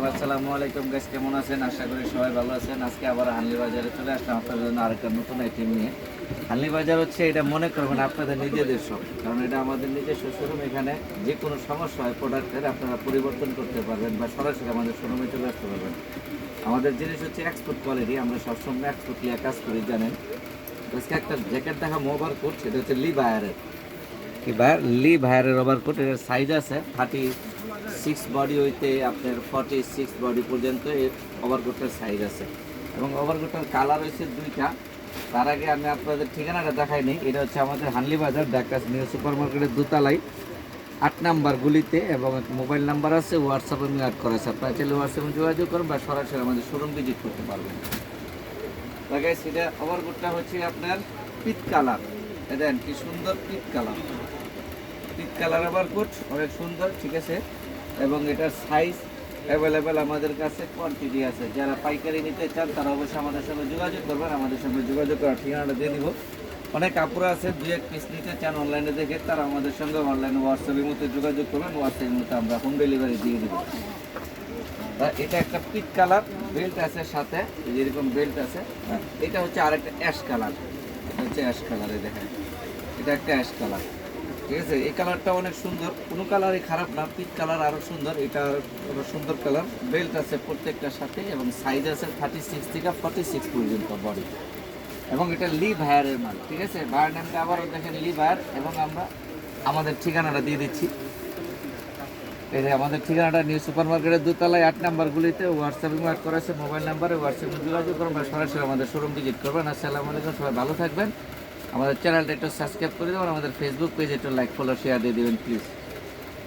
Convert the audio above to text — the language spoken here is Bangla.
আসসালামু আলাইকুম গাইস, কেমন আছেন? আশা করি সবাই ভালো আছেন। আজকে আবার হানলি বাজারে চলে আসলাম আপনাদের জন্য আরেকটা নতুন আইটেম নিয়ে। হানলি বাজার হচ্ছে, এটা মনে করবেন আপনাদের নিজেদের শপ, কারণ এটা আমাদের নিজস্ব শোরুম। এখানে যে কোনো সমস্যা হয় প্রোডাক্টের আপনারা পরিবর্তন করতে পারবেন বা সরাসরি আমাদের শোরুমে চলে আসতে পারবেন। আমাদের জিনিস হচ্ছে এক্সপোর্ট কোয়ালিটি, আমরা সবসময় এক্সপোর্ট নিয়ে কাজ করি জানেন। আজকে একটা জ্যাকেট দেখা ওভার কোট, সেটা হচ্ছে লি ভায়ারের ওভার কোট। এর সাইজ আছে 36 বডি হইতে আপনার 46 বডি পর্যন্ত এই ওভারকোটের সাইজ আছে, এবং ওভারকোটের কালার হয়েছে দুইটা। তার আগে আমি আপনাদের ঠিকানাটা দেখাই নিই। এটা হচ্ছে আমাদের হানলি বাজার ঢাকা নিউ সুপার মার্কেটের দোতলায় 8 নাম্বার গুলিতে, এবং মোবাইল নাম্বার আছে, হোয়াটসঅ্যাপে আমি অ্যাড করা আছে। আপনারা চাইলে হোয়াটসঅ্যাপে যোগাযোগ করুন বা সরাসরি আমাদের শোরুম ভিজিট করতে পারবেন। সেটা ওভারকোটটা হচ্ছে আপনার পিট কালার। দেখেন কি সুন্দর পিট কালার, পিট কালার ওভারকোট, অনেক সুন্দর, ঠিক আছে। এবং এটার সাইজ অ্যাভেলেবেল আমাদের কাছে, কোয়ান্টিটি আছে। যারা পাইকারি নিতে চান তারা অবশ্যই আমাদের সঙ্গে যোগাযোগ করবেন। আমাদের সঙ্গে যোগাযোগ করার ঠিকানাটা দিয়ে দিব। অনেক কাপড় আছে, 2-1 পিস নিতে চান অনলাইনে দেখে, তারা আমাদের সঙ্গে অনলাইনে হোয়াটসঅ্যাপের মধ্যে যোগাযোগ করবেন। হোয়াটসঅ্যাপের মধ্যে আমরা হোম ডেলিভারি দিয়ে দিব। এটা একটা পিট কালার, বেল্ট আছে সাথে, যেরকম বেল্ট আছে। এটা হচ্ছে আরেকটা অ্যাশ কালার, এটা হচ্ছে অ্যাশ কালারে দেখেন, এটা একটা অ্যাশ কালার, ঠিক আছে। এই কালারটা অনেক সুন্দর, কোনো কালারই খারাপ না। পিট কালার আরও সুন্দর, এটা আরও সুন্দর কালার। বেল্ট আছে প্রত্যেকটার সাথে, এবং সাইজ আছে 36 থেকে 46 পর্যন্ত বডি। এবং এটা লি ভায়ারের মাল, ঠিক আছে। ভায়ার নামটা আবারও দেখেন, লি ভায়ার। এবং আমরা আমাদের ঠিকানাটা দিয়ে দিচ্ছি। এই যে আমাদের ঠিকানাটা নিউ সুপার মার্কেটের দোতলায় 8 নাম্বার গুলিতে, হোয়াটসঅ্যাপে অ্যাড করা আছে, মোবাইল নাম্বারে হোয়াটসঅ্যাপে যোগাযোগ করবেন বা সরাসরি আমাদের শোরুম ভিজিট করবেন। আসসালামু আলাইকুম, সবাই ভালো থাকবেন। আমাদের চ্যানেলটা একটু সাবস্ক্রাইব করে দেবেন, আমাদের ফেসবুক পেজ একটু লাইক, ফলো, শেয়ার দিয়ে দেবেন প্লিজ।